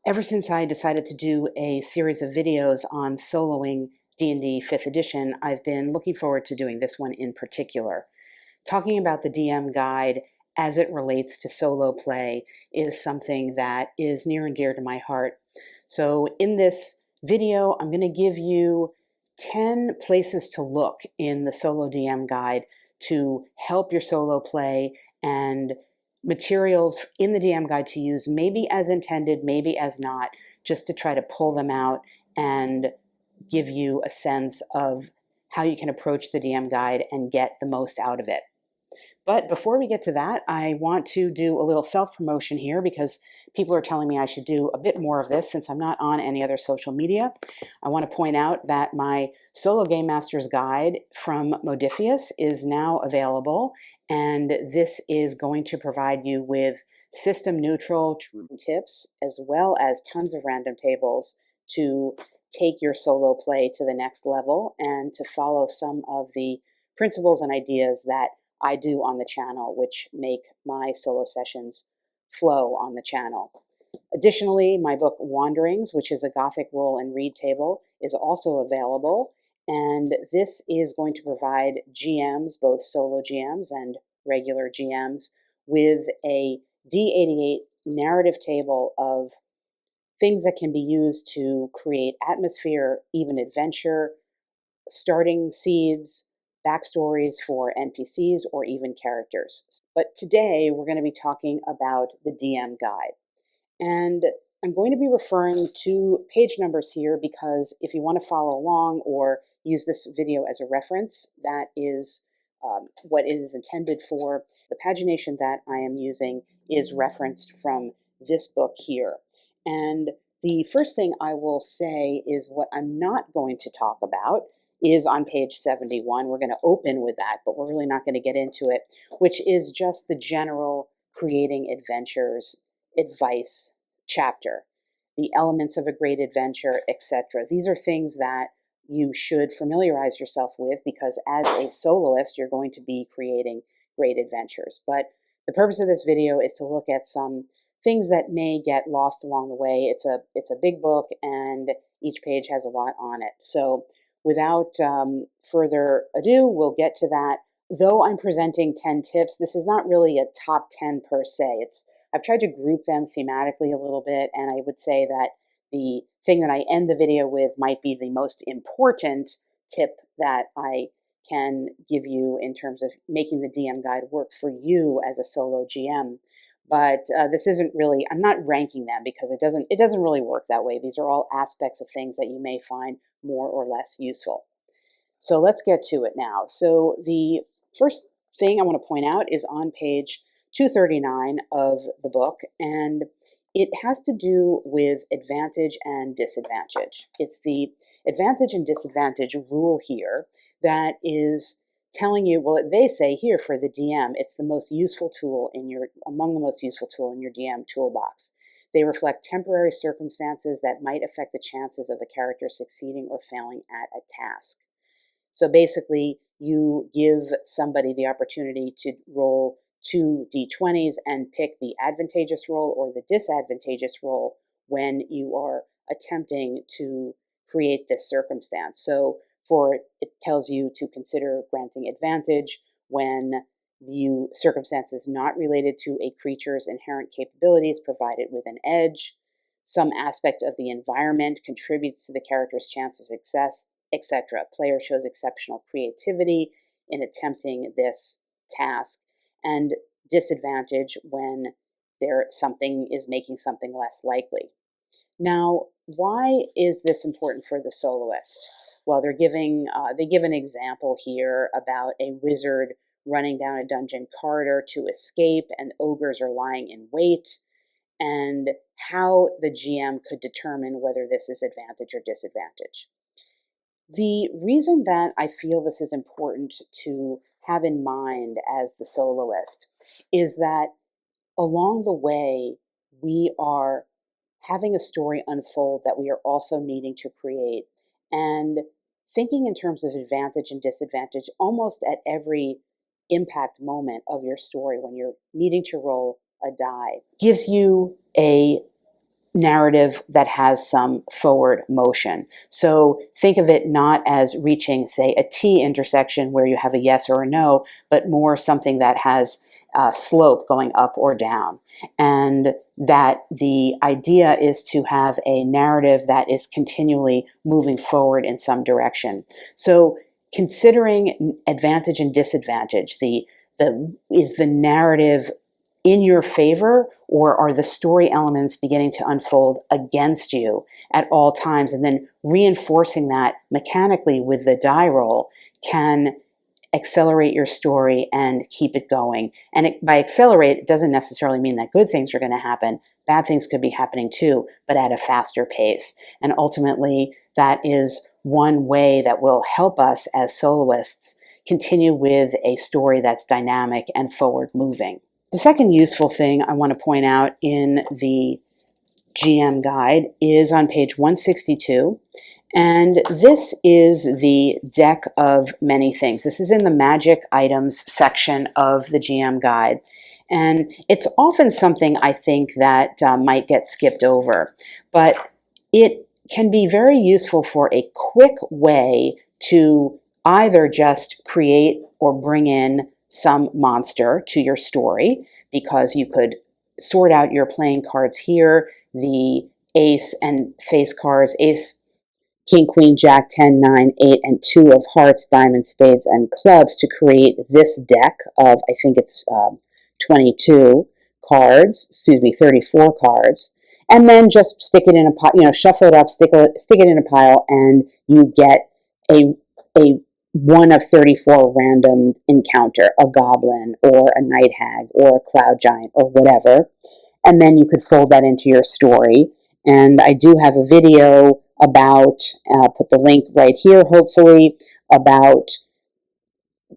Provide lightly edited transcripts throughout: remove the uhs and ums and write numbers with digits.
Ever since I decided to do a series of videos on soloing D&D 5th edition, I've been looking forward to doing this one in particular. Talking about the DM guide as it relates to solo play is something that is near and dear to my heart. So in this video, I'm going to give you 10 places to look in the solo DM guide to help your solo play, and materials in the DM guide to use, maybe as intended, maybe as not, just to try to pull them out and give you a sense of how you can approach the DM guide and get the most out of it. But before we get to that, I want to do a little self-promotion here because people are telling me I should do a bit more of this since I'm not on any other social media. I want to point out that my Solo Game Master's Guide from Modifius is now available, and this is going to provide you with system-neutral tips as well as tons of random tables to take your solo play to the next level and to follow some of the principles and ideas that I do on the channel, which make my solo sessions flow on the channel. Additionally, my book Wanderings, which is a Gothic roll and read table, is also available, and this is going to provide GMs, both solo GMs and regular GMs, with a D88 narrative table of things that can be used to create atmosphere, even adventure, starting seeds, backstories for NPCs or even characters. But today we're going to be talking about the DM guide. And I'm going to be referring to page numbers here because if you want to follow along or use this video as a reference, that is what it is intended for. The pagination that I am using is referenced from this book here. And the first thing I will say is what I'm not going to talk about is on page 71. We're going to open with that, but we're really not going to get into it, which is just the general creating adventures advice chapter, the elements of a great adventure, etc. These are things that you should familiarize yourself with because as a soloist, you're going to be creating great adventures. But the purpose of this video is to look at some things that may get lost along the way. It's a big book and each page has a lot on it. So without further ado, we'll get to that. Though I'm presenting 10 tips, this is not really a top 10 per se. I've tried to group them thematically a little bit, and I would say that the thing that I end the video with might be the most important tip that I can give you in terms of making the DM guide work for you as a solo GM. But this isn't really, I'm not ranking them because it doesn't really work that way. These are all aspects of things that you may find more or less useful. So let's get to it now. So the first thing I want to point out is on page 239 of the book, and it has to do with advantage and disadvantage. It's the advantage and disadvantage rule here that is telling you, well, they say here for the DM, it's the most useful tool among the most useful tool in your DM toolbox. They reflect temporary circumstances that might affect the chances of a character succeeding or failing at a task. So basically, you give somebody the opportunity to roll 2 d20s and pick the advantageous roll or the disadvantageous roll when you are attempting to create this circumstance. So it tells you to consider granting advantage when the circumstance is not related to a creature's inherent capabilities, provided with an edge. Some aspect of the environment contributes to the character's chance of success, etc. Player shows exceptional creativity in attempting this task. And disadvantage when something is making something less likely. Now, why is this important for the soloist? Well, they give an example here about a wizard running down a dungeon corridor to escape, and ogres are lying in wait, and how the GM could determine whether this is advantage or disadvantage. The reason that I feel this is important to have in mind as the soloist is that along the way, we are having a story unfold that we are also needing to create, and thinking in terms of advantage and disadvantage almost at every impact moment of your story when you're needing to roll a die gives you a narrative that has some forward motion. So think of it not as reaching, say, a T intersection where you have a yes or a no, but more something that has a slope going up or down. And that the idea is to have a narrative that is continually moving forward in some direction. So considering advantage and disadvantage, is the narrative in your favor, or are the story elements beginning to unfold against you at all times? And then reinforcing that mechanically with the die roll can accelerate your story and keep it going. And by accelerate, it doesn't necessarily mean that good things are going to happen. Bad things could be happening too, but at a faster pace. And ultimately, that is one way that will help us as soloists continue with a story that's dynamic and forward moving. The second useful thing I want to point out in the GM guide is on page 162. And this is the deck of many things. This is in the magic items section of the GM guide. And it's often something I think that might get skipped over, but it can be very useful for a quick way to either just create or bring in some monster to your story, because you could sort out your playing cards here, the ace and face cards, ace, king, queen, jack, 10, 9, 8, and 2 of hearts, diamonds, spades, and clubs to create this deck of, I think it's 22 cards, 34 cards, and then just stick it in a pile, shuffle it up, stick it in a pile, and you get a one of 34 random encounter, a goblin or a night hag or a cloud giant or whatever, and then you could fold that into your story. And I do have a video about, put the link right here, hopefully, about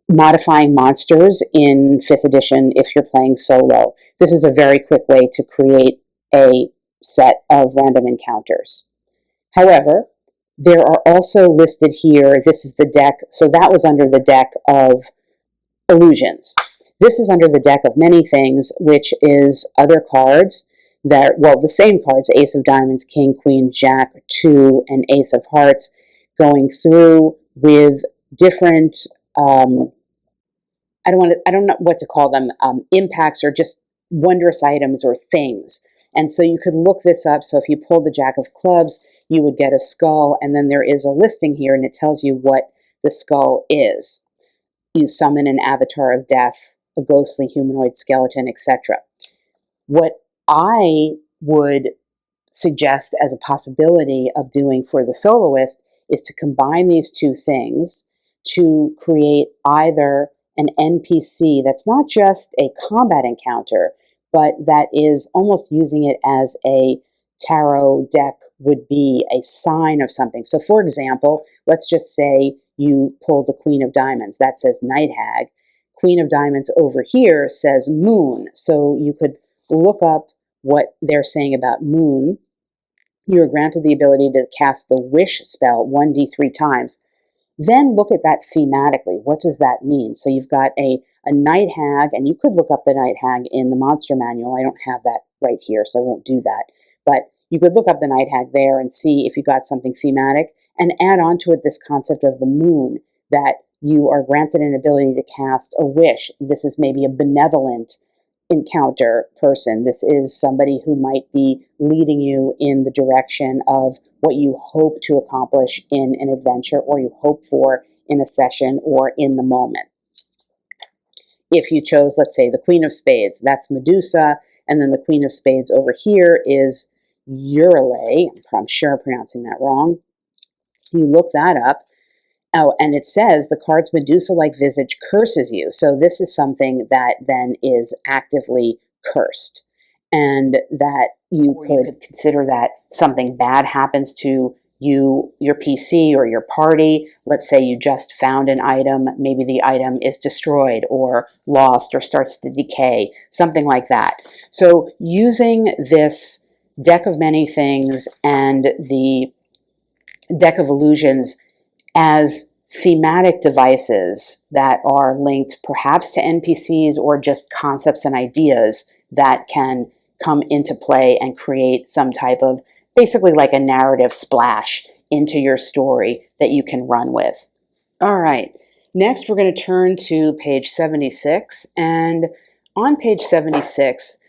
modifying monsters in 5th edition if you're playing solo. This is a very quick way to create a set of random encounters. However, there are also listed here, this is the deck, so that was under the deck of illusions. This is under the deck of many things, which is other cards that, well, the same cards, ace of diamonds, king, queen, jack, 2, and ace of hearts, going through with different, I don't know what to call them, impacts or just wondrous items or things. And so you could look this up. So if you pulled the jack of clubs, you would get a skull, and then there is a listing here, and it tells you what the skull is. You summon an avatar of death, a ghostly humanoid skeleton, etc. What I would suggest as a possibility of doing for the soloist is to combine these two things to create either an NPC that's not just a combat encounter, but that is almost using it as a tarot deck would be a sign of something. So for example, let's just say you pulled the Queen of Diamonds. That says Night Hag. Queen of Diamonds over here says Moon. So you could look up what they're saying about Moon. You're granted the ability to cast the Wish spell 1d3 times. Then look at that thematically. What does that mean? So you've got a Night Hag, and you could look up the Night Hag in the monster manual. I don't have that right here, so I won't do that. But you could look up the Night Hag there and see if you got something thematic, and add on to it this concept of the moon, that you are granted an ability to cast a wish. This is maybe a benevolent encounter person. This is somebody who might be leading you in the direction of what you hope to accomplish in an adventure, or you hope for in a session or in the moment. If you chose, let's say, the Queen of Spades, that's Medusa, and then the Queen of Spades over here is Euryle. I'm sure I'm pronouncing that wrong. You look that up. Oh, and it says the card's Medusa-like visage curses you. So this is something that then is actively cursed. And that you could consider that something bad happens to you, your PC, or your party. Let's say you just found an item. Maybe the item is destroyed or lost or starts to decay, something like that. So using this deck of many things and the deck of illusions as thematic devices that are linked perhaps to NPCs or just concepts and ideas that can come into play and create some type of, basically like a narrative splash into your story that you can run with. All right, next we're going to turn to page 76, and on page 76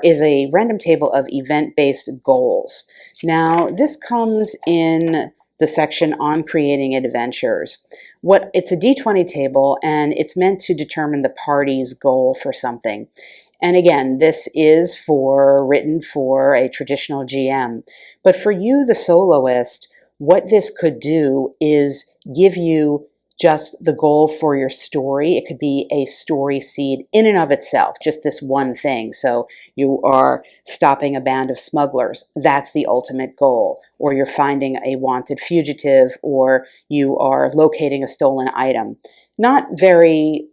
is a random table of event-based goals. Now, this comes in the section on creating adventures. It's a D20 table, and it's meant to determine the party's goal for something. And again, this is written for a traditional GM. But for you, the soloist, what this could do is give you just the goal for your story. It could be a story seed in and of itself, just this one thing. So you are stopping a band of smugglers. That's the ultimate goal. Or you're finding a wanted fugitive, or you are locating a stolen item. Not very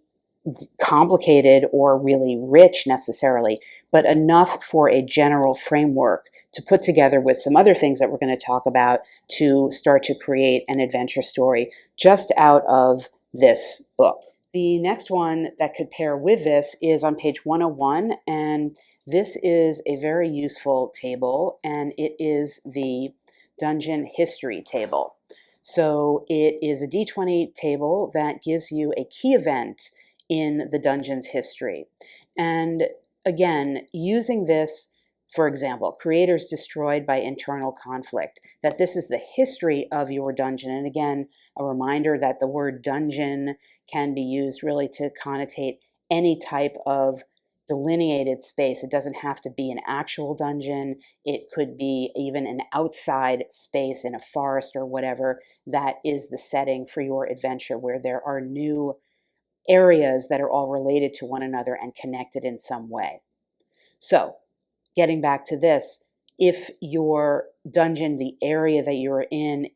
complicated or really rich necessarily, but enough for a general framework to put together with some other things that we're going to talk about to start to create an adventure story just out of this book. The next one that could pair with this is on page 101, and this is a very useful table, and it is the dungeon history table. So it is a D20 table that gives you a key event in the dungeon's history. And again, using this, for example, creators destroyed by internal conflict, that this is the history of your dungeon. And again, a reminder that the word dungeon can be used really to connotate any type of delineated space. It doesn't have to be an actual dungeon. It could be even an outside space in a forest or whatever. That is the setting for your adventure, where there are new areas that are all related to one another and connected in some way. So, getting back to this, if your dungeon, the area that you're in,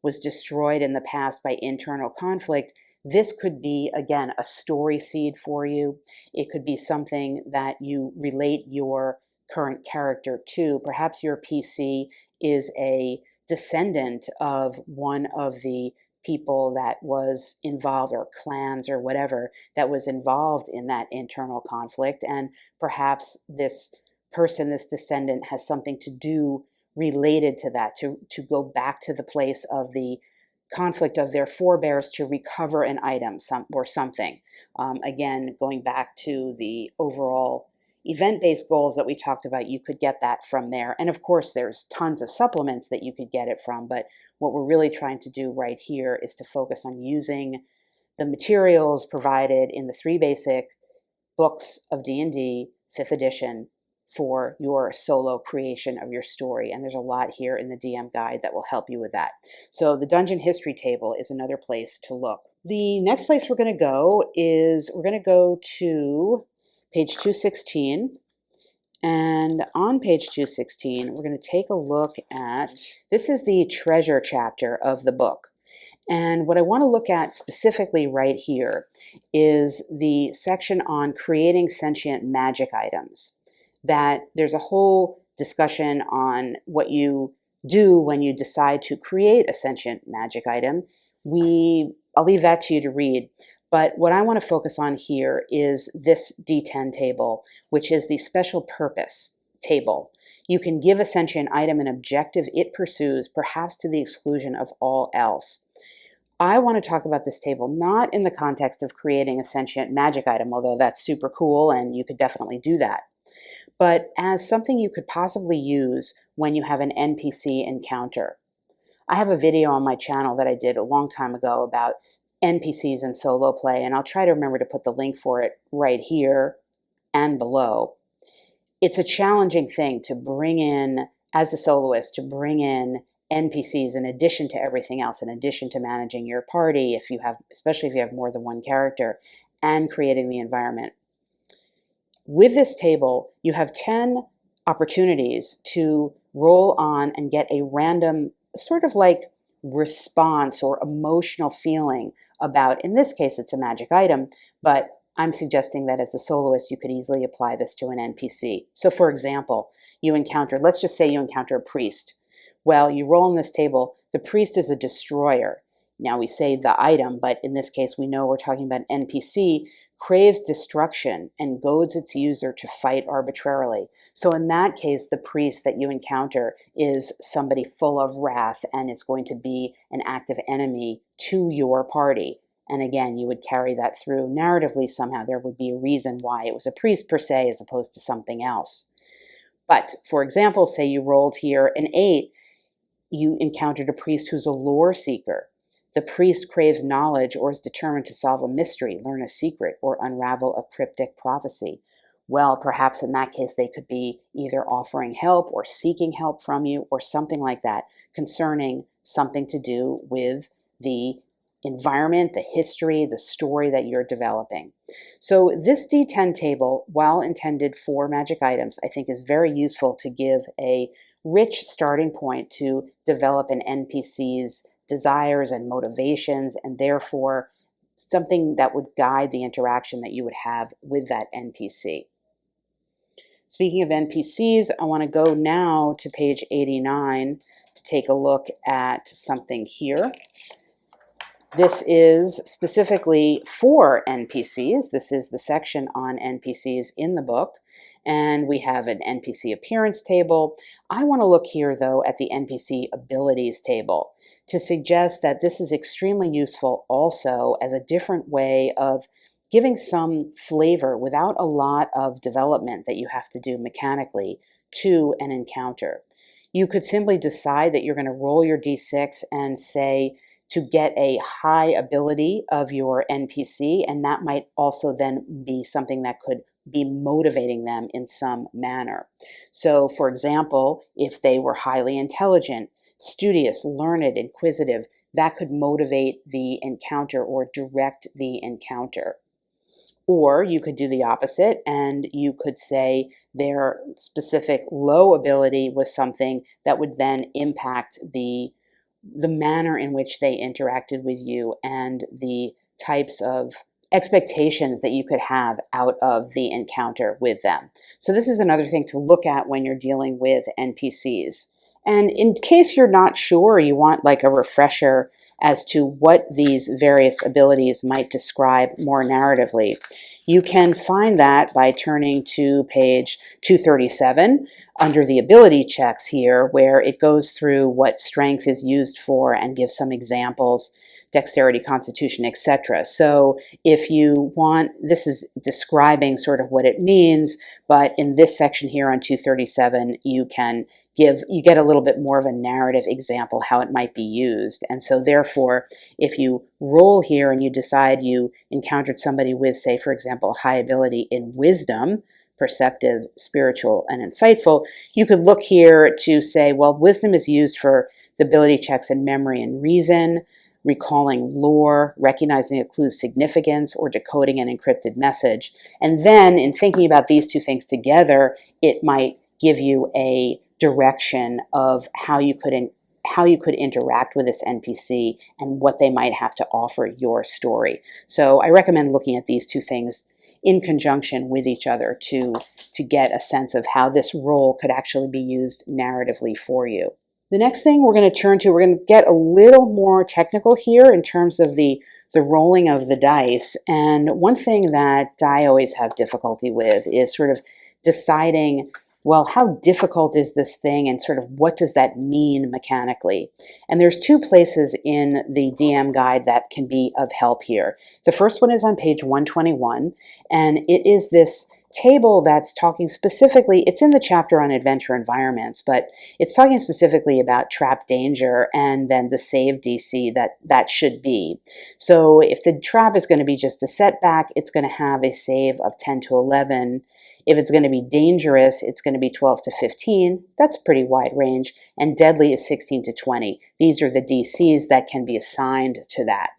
was destroyed in the past by internal conflict, this could be, again, a story seed for you. It could be something that you relate your current character to. Perhaps your PC is a descendant of one of the people that was involved, or clans or whatever, that was involved in that internal conflict. And perhaps this person, this descendant, has something to do related to that, to go back to the place of the conflict of their forebears to recover an item or something. Again, going back to the overall event-based goals that we talked about, you could get that from there. And of course, there's tons of supplements that you could get it from, but what we're really trying to do right here is to focus on using the materials provided in the 3 basic books of D&D 5th edition for your solo creation of your story. And there's a lot here in the DM guide that will help you with that. So the dungeon history table is another place to look. The next place we're going to go is to page 216. And on page 216, we're going to take a look at, this is the treasure chapter of the book. And what I want to look at specifically right here is the section on creating sentient magic items. That there's a whole discussion on what you do when you decide to create a sentient magic item. I'll leave that to you to read. But what I want to focus on here is this D10 table, which is the special purpose table. You can give a sentient item an objective it pursues, perhaps to the exclusion of all else. I want to talk about this table not in the context of creating a sentient magic item, although that's super cool and you could definitely do that, but as something you could possibly use when you have an NPC encounter. I have a video on my channel that I did a long time ago about NPCs and solo play, and I'll try to remember to put the link for it right here and below. It's a challenging thing to bring in, as the soloist, to bring in NPCs in addition to everything else, in addition to managing your party, especially if you have more than one character, and creating the environment. With this table, you have 10 opportunities to roll on and get a random sort of like response or emotional feeling about, in this case, it's a magic item, but I'm suggesting that as the soloist, you could easily apply this to an NPC. So for example, let's just say you encounter a priest. Well, you roll on this table, the priest is a destroyer. Now we say the item, but in this case, we know we're talking about an NPC. craves destruction and goads its user to fight arbitrarily. So in that case, the priest that you encounter is somebody full of wrath and is going to be an active enemy to your party. And again, you would carry that through narratively somehow. There would be a reason why it was a priest per se as opposed to something else. But for example, say you rolled here an 8, you encountered a priest who's a lore seeker. The priest craves knowledge or is determined to solve a mystery, learn a secret, or unravel a cryptic prophecy. Well, perhaps in that case, they could be either offering help or seeking help from you or something like that concerning something to do with the environment, the history, the story that you're developing. So this D10 table, while intended for magic items, I think is very useful to give a rich starting point to develop an NPC's desires and motivations, and therefore something that would guide the interaction that you would have with that NPC. Speaking of NPCs, I want to go now to page 89 to take a look at something here. This is specifically for NPCs. This is the section on NPCs in the book, and we have an NPC appearance table. I want to look here, though, at the NPC abilities table to suggest that this is extremely useful also as a different way of giving some flavor without a lot of development that you have to do mechanically to an encounter. You could simply decide that you're going to roll your D6 and say, to get a high ability of your NPC, and that might also then be something that could be motivating them in some manner. So, for example, if they were highly intelligent, studious, learned, inquisitive, that could motivate the encounter or direct the encounter. Or you could do the opposite, and you could say their specific low ability was something that would then impact the manner in which they interacted with you and the types of expectations that you could have out of the encounter with them. So this is another thing to look at when you're dealing with NPCs. And in case you're not sure, you want like a refresher as to what these various abilities might describe more narratively, you can find that by turning to page 237 under the ability checks here, where it goes through what strength is used for and gives some examples, dexterity, constitution, etc. So if you want, this is describing sort of what it means, but in this section here on 237, you get a little bit more of a narrative example how it might be used. And so therefore, if you roll here and you decide you encountered somebody with, say, for example, high ability in wisdom, perceptive, spiritual, and insightful, you could look here to say, well, wisdom is used for the ability checks in memory and reason, recalling lore, recognizing a clue's significance, or decoding an encrypted message. And then in thinking about these two things together, it might give you a direction of how you could interact with this NPC and what they might have to offer your story. So I recommend looking at these two things in conjunction with each other to get a sense of how this role could actually be used narratively for you. The next thing we're going to turn to, we're going to get a little more technical here in terms of the rolling of the dice. And one thing that I always have difficulty with is sort of deciding, well, how difficult is this thing and sort of what does that mean mechanically? And there's two places in the DM guide that can be of help here. The first one is on page 121, and it is this table that's talking specifically, it's in the chapter on adventure environments, but it's talking specifically about trap danger and then the save DC that should be. So if the trap is going to be just a setback, it's going to have a save of 10 to 11. If it's going to be dangerous, it's going to be 12 to 15. That's a pretty wide range. And deadly is 16 to 20. These are the DCs that can be assigned to that.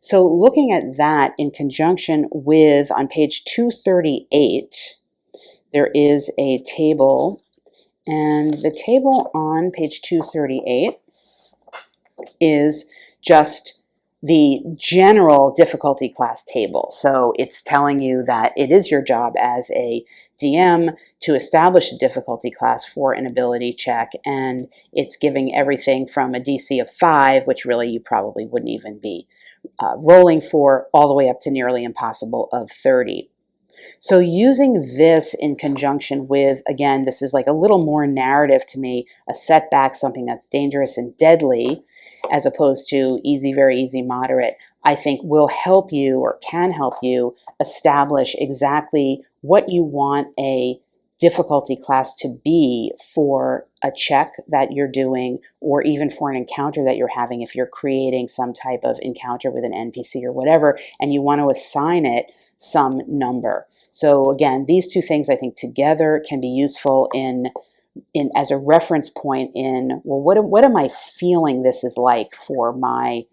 So looking at that in conjunction with, on page 238, there is a table. And the table on page 238 is just the general difficulty class table. So it's telling you that it is your job as a DM to establish a difficulty class for an ability check, and it's giving everything from a DC of 5, which really you probably wouldn't even be rolling for all the way up to nearly impossible of 30. So using this in conjunction with, again, this is like a little more narrative to me, a setback, something that's dangerous and deadly, as opposed to easy, very easy, moderate, I think will help you or can help you establish exactly what you want a difficulty class to be for a check that you're doing, or even for an encounter that you're having if you're creating some type of encounter with an NPC or whatever, and you want to assign it some number. So again, these two things I think together can be useful in as a reference point in, well, what am I feeling this is like for my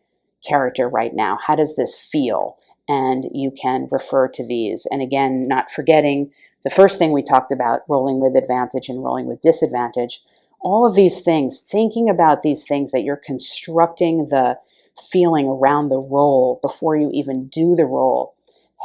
character right now? How does this feel? And you can refer to these. And again, not forgetting the first thing we talked about, rolling with advantage and rolling with disadvantage. All of these things, thinking about these things that you're constructing the feeling around the roll before you even do the roll,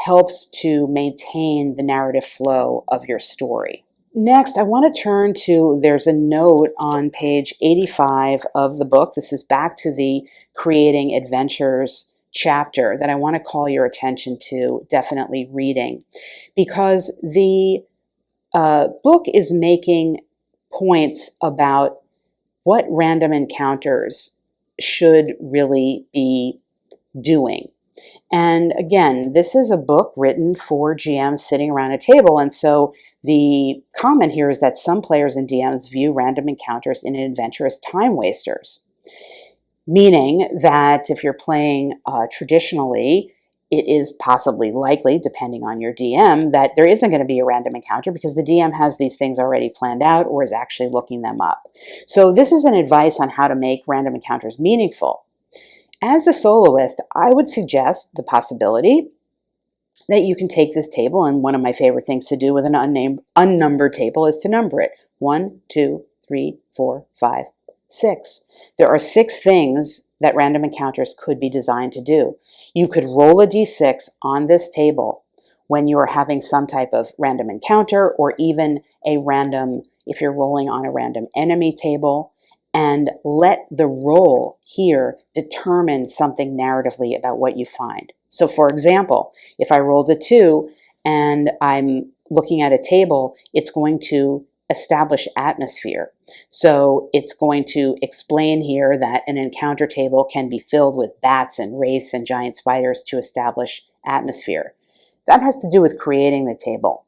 helps to maintain the narrative flow of your story. Next, I want to turn to, there's a note on page 85 of the book. This is back to the Creating Adventures chapter that I want to call your attention to, definitely reading, because the book is making points about what random encounters should really be doing. And again, this is a book written for GMs sitting around a table, and so the comment here is that some players and DMs view random encounters in an adventure as time wasters, meaning that if you're playing traditionally, it is possibly likely, depending on your DM, that there isn't going to be a random encounter because the DM has these things already planned out or is actually looking them up. So this is an advice on how to make random encounters meaningful. As the soloist, I would suggest the possibility that you can take this table, and one of my favorite things to do with an unnumbered table is to number it. 1, 2, 3, 4, 5, 6. There are 6 things that random encounters could be designed to do. You could roll a d6 on this table when you are having some type of random encounter, or even a random, if you're rolling on a random enemy table, and let the roll here determine something narratively about what you find. So for example, if I rolled a 2 and I'm looking at a table, it's going to establish atmosphere. So it's going to explain here that an encounter table can be filled with bats and wraiths and giant spiders to establish atmosphere. That has to do with creating the table.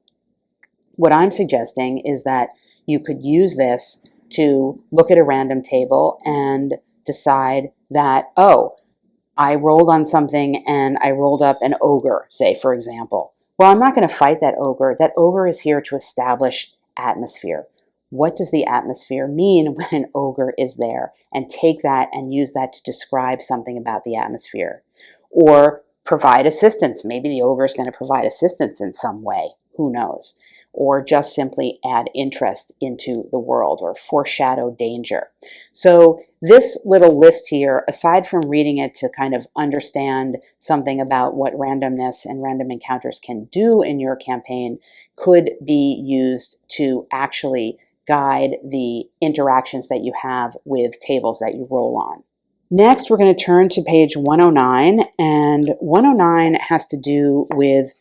What I'm suggesting is that you could use this to look at a random table and decide that, oh, I rolled on something and I rolled up an ogre, say, for example. Well, I'm not going to fight that ogre. That ogre is here to establish atmosphere. What does the atmosphere mean when an ogre is there? And take that and use that to describe something about the atmosphere. Or provide assistance. Maybe the ogre is going to provide assistance in some way. Who knows? Or just simply add interest into the world, or foreshadow danger. So this little list here, aside from reading it to kind of understand something about what randomness and random encounters can do in your campaign, could be used to actually guide the interactions that you have with tables that you roll on. Next, we're going to turn to page 109, and 109 has to do with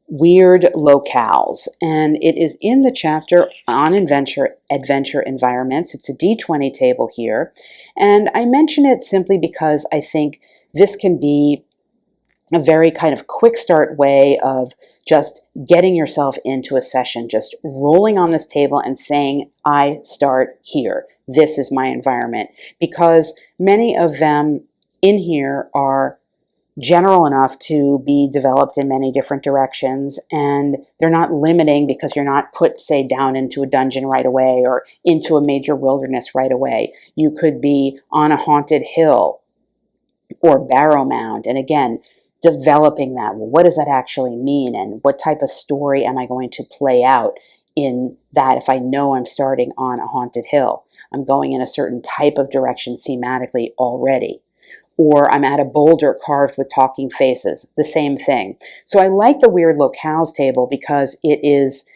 weird locales, and it is in the chapter on adventure environments. It's a D20 table here, and I mention it simply because I think this can be a very kind of quick start way of just getting yourself into a session, just rolling on this table and saying, I start here. This is my environment, because many of them in here are general enough to be developed in many different directions, and they're not limiting because you're not put, say, down into a dungeon right away or into a major wilderness right away. You could be on a haunted hill or barrow mound, and again, developing that. Well, what does that actually mean, and what type of story am I going to play out in that if I know I'm starting on a haunted hill? I'm going in a certain type of direction thematically already. Or I'm at a boulder carved with talking faces, the same thing. So I like the weird locales table because it is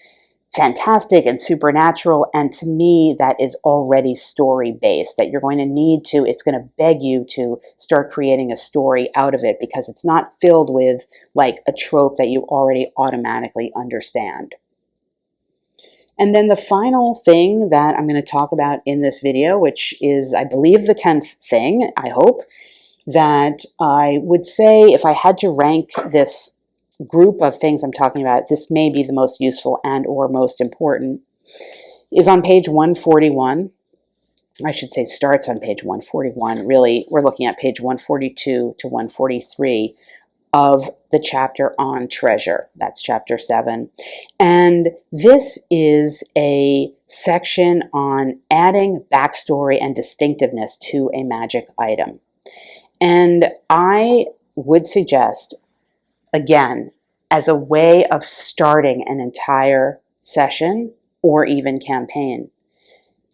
fantastic and supernatural, and to me that is already story based, that you're going to need to, it's going to beg you to start creating a story out of it, because it's not filled with like a trope that you already automatically understand. And then the final thing that I'm going to talk about in this video, which is I believe the 10th thing, I hope, that I would say if I had to rank this group of things I'm talking about, this may be the most useful and or most important, is on page 141. I should say starts on page 141. Really, we're looking at page 142 to 143 of the chapter on treasure. That's chapter 7. And this is a section on adding backstory and distinctiveness to a magic item. And I would suggest, again, as a way of starting an entire session or even campaign,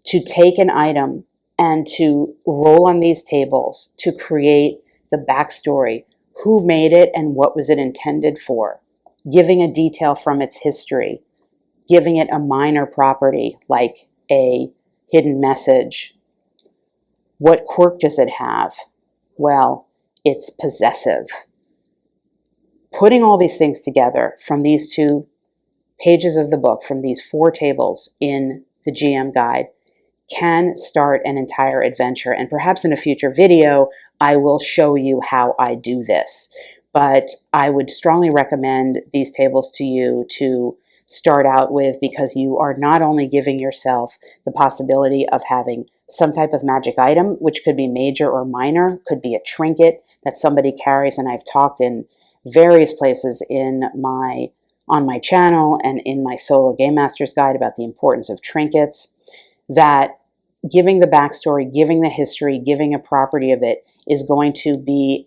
to take an item and to roll on these tables to create the backstory, who made it and what was it intended for, giving a detail from its history, giving it a minor property like a hidden message. What quirk does it have? Well, it's possessive. Putting all these things together from these 2 pages of the book, from these 4 tables in the GM guide, can start an entire adventure. And perhaps in a future video, I will show you how I do this. But I would strongly recommend these tables to you to start out with, because you are not only giving yourself the possibility of having some type of magic item, which could be major or minor, could be a trinket that somebody carries, and I've talked in various places on my channel and in my solo game master's guide about the importance of trinkets, that giving the backstory, giving the history, giving a property of it is going to be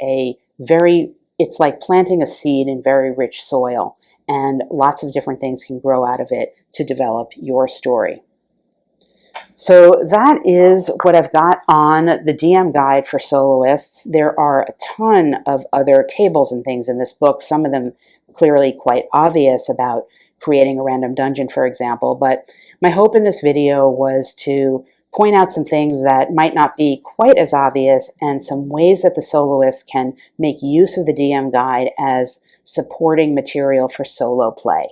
it's like planting a seed in very rich soil, and lots of different things can grow out of it to develop your story. So that is what I've got on the DM guide for soloists. There are a ton of other tables and things in this book, some of them clearly quite obvious about creating a random dungeon, for example. But my hope in this video was to point out some things that might not be quite as obvious, and some ways that the soloist can make use of the DM guide as supporting material for solo play.